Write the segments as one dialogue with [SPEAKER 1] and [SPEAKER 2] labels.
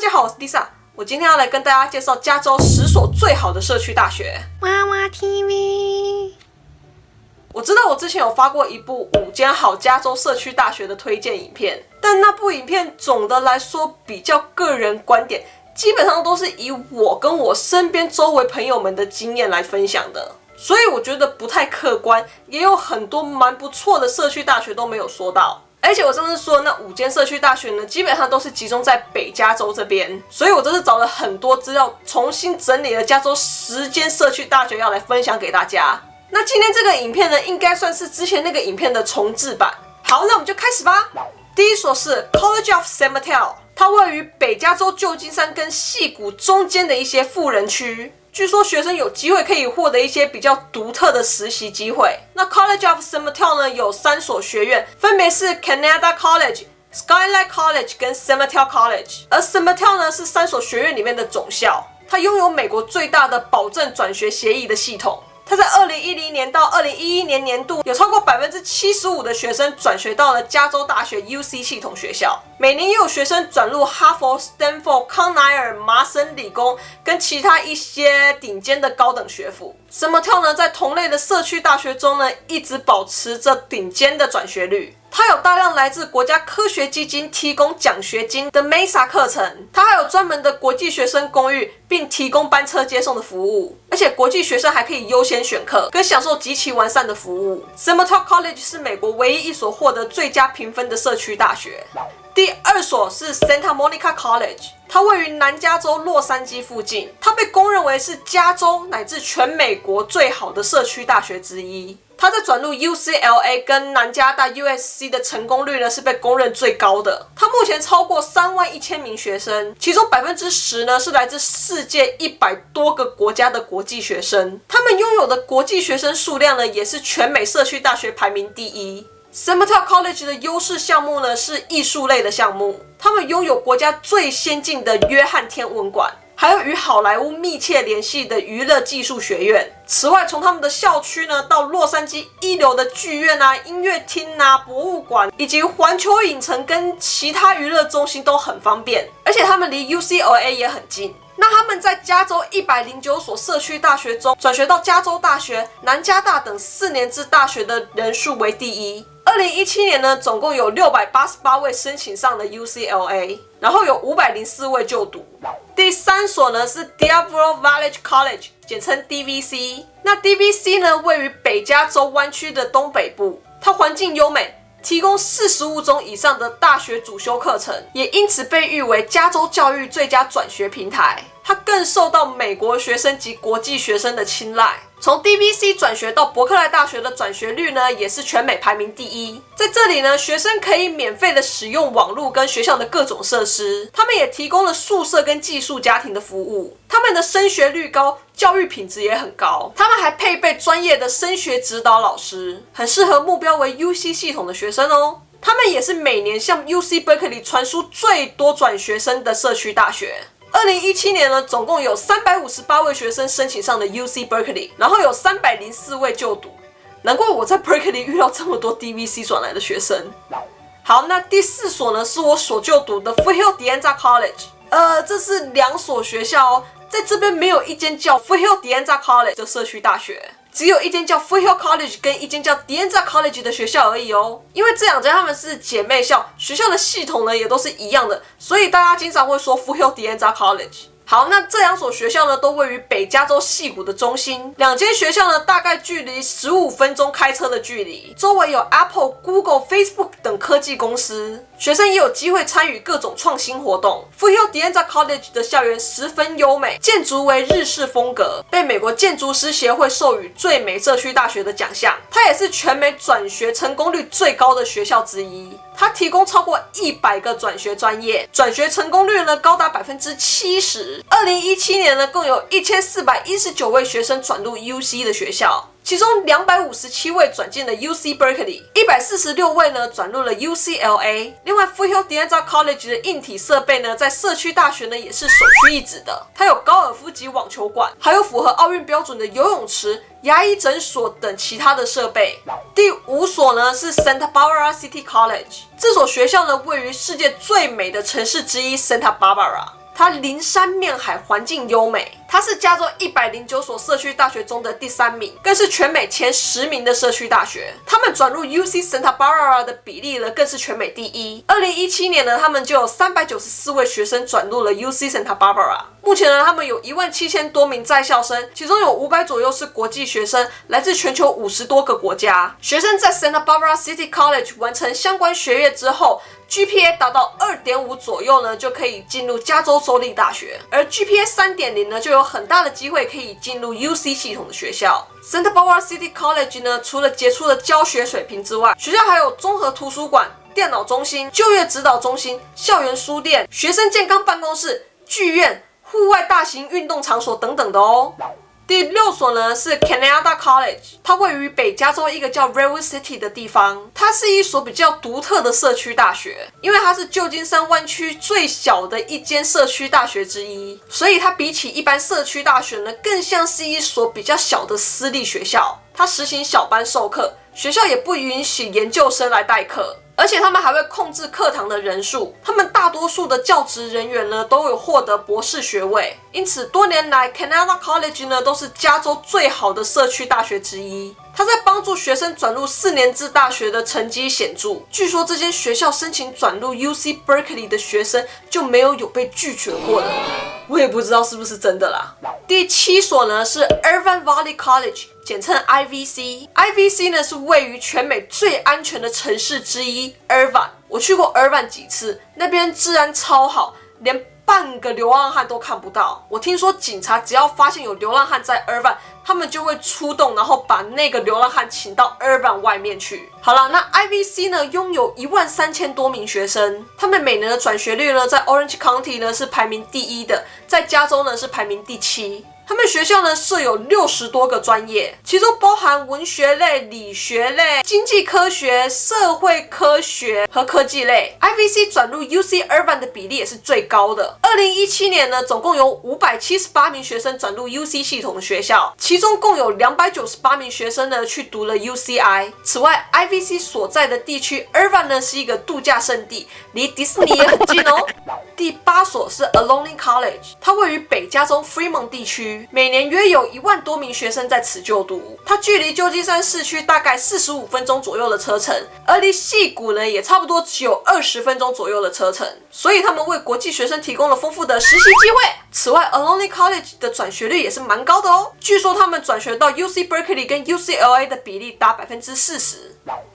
[SPEAKER 1] 家好，我是 Lisa， 我今天要来跟大家介绍加州10所最好的社区大学。
[SPEAKER 2] 娃娃 TV。
[SPEAKER 1] 我知道我之前有发过一部5间好加州社区大学的推荐影片，但那部影片总的来说比较个人观点，基本上都是以我跟我身边周围朋友们的经验来分享的，所以我觉得不太客观，也有很多蛮不错的社区大学都没有说到。而且我上次说的那5间社区大学呢，基本上都是集中在北加州这边，所以我这次找了很多资料，重新整理了加州10间社区大学要来分享给大家。那今天这个影片呢，应该算是之前那个影片的重制版。好，那我们就开始吧。第一所是 College of San Mateo， 它位于北加州旧金山跟矽谷中间的一些富人区。据说学生有机会可以获得一些比较独特的实习机会。那 College of San Mateo 呢，有3所学院，分别是 Canada College、Skyline College 跟 San Mateo College。而 San Mateo 呢是3所学院里面的总校，它拥有美国最大的保证转学协议的系统。它在2010年到2011年年度有超过75%的学生转学到了加州大学 UC 系统学校，每年也有学生转入哈佛、斯坦福、康奈尔、麻省理工跟其他一些顶尖的高等学府。San Mateo 呢，在同类的社区大学中呢，一直保持着顶尖的转学率。它有大量来自国家科学基金提供奖学金的 MESA 课程，它还有专门的国际学生公寓，并提供班车接送的服务，而且国际学生还可以优先选课，跟享受极其完善的服务。San Mateo College 是美国唯一一所获得最佳评分的社区大学。第2所是 Santa Monica College， 它位于南加州洛杉矶附近，它被公认为是加州乃至全美国最好的社区大学之一。它在转入 UCLA 跟南加大 USC 的成功率呢是被公认最高的。它目前超过31000名学生，其中10%呢是来自世界100多个国家的国际学生。他们拥有的国际学生数量呢也是全美社区大学排名第1。San Mateo College 的优势项目呢是艺术类的项目，他们拥有国家最先进的约翰天文馆，还有与好莱坞密切联系的娱乐技术学院。此外，从他们的校区呢到洛杉矶一流的剧院啊、音乐厅啊、博物馆以及环球影城跟其他娱乐中心都很方便，而且他们离 UCLA 也很近。那他们在加州109所社区大学中转学到加州大学、南加大等4年制大学的人数为第1。2017年呢，总共有688位申请上了 UCLA， 然后有504位就读。第3所呢是 Diablo Valley College， 简称 DVC。那 DVC 呢位于北加州湾区的东北部，它环境优美，提供45种以上的大学主修课程，也因此被誉为加州教育最佳转学平台。它更受到美国学生及国际学生的青睐。从 DVC 转学到伯克莱大学的转学率呢，也是全美排名第1。在这里呢，学生可以免费的使用网络跟学校的各种设施，他们也提供了宿舍跟寄宿家庭的服务。他们的升学率高，教育品质也很高，他们还配备专业的升学指导老师，很适合目标为 UC 系统的学生哦。他们也是每年向 UC Berkeley 传输最多转学生的社区大学。2017年呢，总共有358位学生申请上的 UC Berkeley， 然后有304位就读。难怪我在 Berkeley 遇到这么多 DVC 转来的学生。好，那第4所呢是我所就读的 Foothill De Anza College。这是2所学校哦，在这边没有一间叫 Foothill De Anza College 的社区大学，只有一间叫 Foothill College 跟一间叫 De Anza College 的学校而已哦。因为这2家他们是姐妹校，学校的系统呢也都是一样的，所以大家经常会说 Foothill De Anza College。好，那这2所学校呢都位于北加州矽谷的中心，2间学校呢大概距离15分钟开车的距离，周围有 Apple、Google、Facebook 等科技公司，学生也有机会参与各种创新活动。Foothill De Anza College 的校园十分优美，建筑为日式风格，被美国建筑师协会授予最美社区大学的奖项。它也是全美转学成功率最高的学校之一。它提供超过100个转学专业，转学成功率呢高达70%。2017年呢，共有1419位学生转入 UC 的学校，其中257位转进了 UC Berkeley， 146位呢转入了 UCLA。另外 Foothill De Anza College 的硬体设备呢，在社区大学呢也是首屈一指的。它有高尔夫级网球馆，还有符合奥运标准的游泳池、牙医诊所等其他的设备。第5所呢是 Santa Barbara City College， 这所学校呢位于世界最美的城市之一 Santa Barbara。它临山面海，环境优美。它是加州109所社区大学中的第3名，更是全美前10名的社区大学。他们转入 UC Santa Barbara 的比例呢，更是全美第1。2017年呢，他们就有394位学生转入了 UC Santa Barbara。目前呢，他们有17000多名在校生，其中有500左右是国际学生，来自全球50多个国家。学生在 Santa Barbara City College 完成相关学业之后，GPA 达到 2.5 左右呢，就可以进入加州州立大学，而 GPA 3.0 呢，就有很大的机会可以进入 UC 系统的学校。Santa Barbara City College 呢，除了杰出的教学水平之外，学校还有综合图书馆、电脑中心、就业指导中心、校园书店、学生健康办公室、剧院、户外大型运动场所等等的哦。第6所呢是 Canada College， 它位于北加州一个叫 Redwood City 的地方。它是一所比较独特的社区大学，因为它是旧金山湾区最小的一间社区大学之一，所以它比起一般社区大学呢，更像是一所比较小的私立学校。它实行小班授课，学校也不允许研究生来代课。而且他们还会控制课堂的人数，他们大多数的教职人员呢都有获得博士学位，因此多年来 Canada College 呢都是加州最好的社区大学之一。他在帮助学生转入4年制大学的成绩显著，据说这间学校申请转入 UC Berkeley 的学生就没有被拒绝过的，我也不知道是不是真的啦。第7所呢是 Irvine Valley College， 简称 IVC。IVC 呢是位于全美最安全的城市之一 Irvine， 我去过 Irvine 几次，那边治安超好，连半个流浪汉都看不到。我听说警察只要发现有流浪汉在 Irvine， 他们就会出动，然后把那个流浪汉请到 Irvine 外面去。好了，那 IVC 呢拥有13000多名学生，他们每年的转学率呢，在 Orange County 呢是排名第1的，在加州呢是排名第7。他们学校呢设有60多个专业，其中包含文学类、理学类、经济科学、社会科学和科技类。IVC 转入 UC Irvine 的比例也是最高的。2017年呢，总共有578名学生转入 UC 系统的学校，其中共有298名学生呢去读了 UCI。此外 ，IVC 所在的地区 Irvine 呢是一个度假胜地，离迪士尼也很近哦。第8所是 Ohlone College， 它位于北加州 Fremont 地区，每年约有1万多名学生在此就读。它距离旧金山市区大概45分钟左右的车程，而离矽谷呢也差不多只有20分钟左右的车程，所以他们为国际学生提供了丰富的实习机会。此外 ，Ohlone College 的转学率也是蛮高的哦，据说他们转学到 UC Berkeley 跟 UCLA 的比例达40%。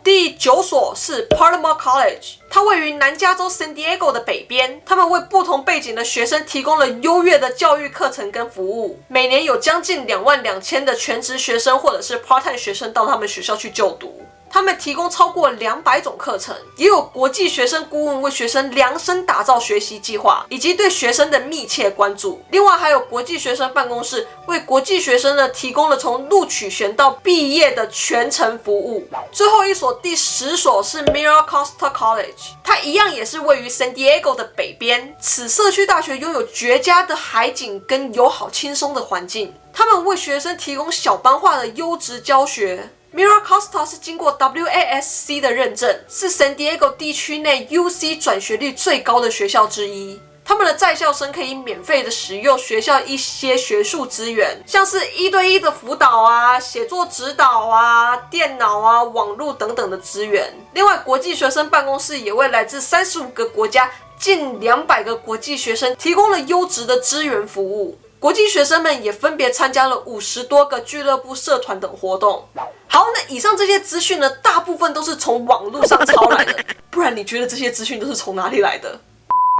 [SPEAKER 1] 第9所是 Palomar College， 它位于南加州 San Diego 的北边，他们为不同背景的学生提供了优越的教育课程跟服务，每年有将近22000的全职学生或者是 part-time 学生到他们学校去就读。他们提供超过200种课程，也有国际学生顾问为学生量身打造学习计划，以及对学生的密切关注。另外还有国际学生办公室为国际学生呢提供了从录取选到毕业的全程服务。最后一所第10所是 Mira Costa College， 它一样也是位于 San Diego 的北边。此社区大学拥有绝佳的海景跟友好轻松的环境，他们为学生提供小班化的优质教学。Mira Costa 是经过 WASC 的认证，是 San Diego 地区内 UC 转学率最高的学校之一。他们的在校生可以免费的使用学校一些学术资源，像是1对1的辅导啊、写作指导啊、电脑啊、网络等等的资源。另外，国际学生办公室也为来自35个国家、近200个国际学生提供了优质的支援服务。国际学生们也分别参加了50多个俱乐部、社团等活动。好，那以上这些资讯呢，大部分都是从网络上抄来的，不然你觉得这些资讯都是从哪里来的？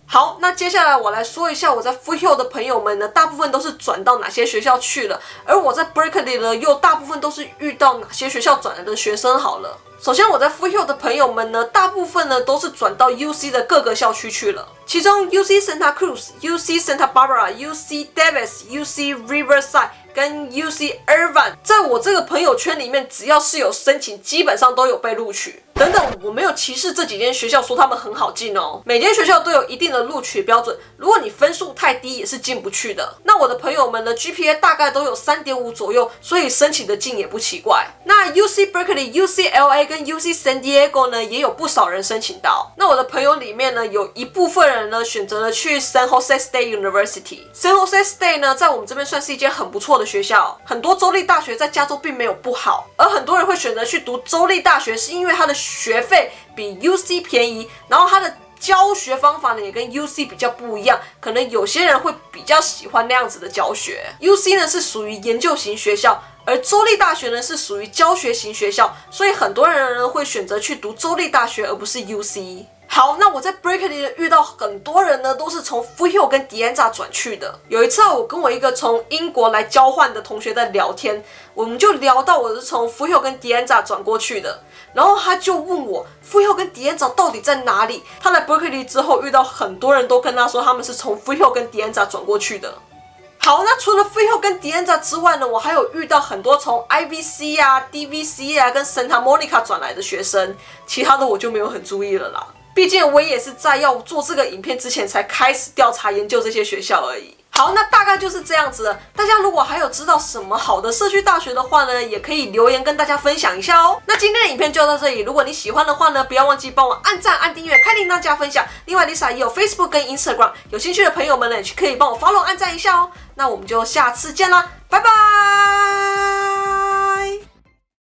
[SPEAKER 1] 好，那接下来我来说一下我在 Foothill 的朋友们呢，大部分都是转到哪些学校去了，而我在 Berkeley 呢，又大部分都是遇到哪些学校转来的学生好了。首先，我在 Foothill 的朋友们呢，大部分呢都是转到 UC 的各个校区去了，其中 UC Santa Cruz、UC Santa Barbara、UC Davis、UC Riverside跟 UC Irvine， 在我这个朋友圈里面，只要是有申请，基本上都有被录取。等等，我没有歧视这几间学校，说他们很好进哦。每间学校都有一定的录取标准，如果你分数太低，也是进不去的。那我的朋友们的 GPA 大概都有3.5左右，所以申请的进也不奇怪。那 UC Berkeley、UCLA 跟 UC San Diego 呢，也有不少人申请到。那我的朋友里面呢，有一部分人呢选择了去 San Jose State University。San Jose State 呢，在我们这边算是一间很不错的学校，很多州立大学在加州并没有不好，而很多人会选择去读州立大学，是因为它的学费比 UC 便宜，然后它的教学方法呢也跟 UC 比较不一样，可能有些人会比较喜欢那样子的教学。UC 呢是属于研究型学校，而州立大学呢是属于教学型学校，所以很多人呢会选择去读州立大学而不是 UC。好，那我在 Berkeley 遇到很多人呢，都是从 Foothill 跟 De Anza 转去的。有一次我跟我一个从英国来交换的同学在聊天，我们就聊到我是从 Foothill 跟 De Anza 转过去的，然后他就问我 Foothill 跟 De Anza 到底在哪里？他来 Berkeley 之后遇到很多人都跟他说他们是从 Foothill 跟 De Anza 转过去的。好，那除了 Foothill 跟 De Anza 之外呢，我还有遇到很多从 IVC 啊、DVC 啊跟 Santa Monica 转来的学生，其他的我就没有很注意了啦。毕竟我也是在要做这个影片之前才开始调查研究这些学校而已。好，那大概就是这样子了。大家如果还有知道什么好的社区大学的话呢，也可以留言跟大家分享一下哦。那今天的影片就到这里，如果你喜欢的话呢，不要忘记帮我按赞、按订阅、开铃铛、加分享。另外 Lisa 也有 Facebook 跟 Instagram， 有兴趣的朋友们呢，也可以帮我 follow 按赞一下哦。那我们就下次见啦，拜拜。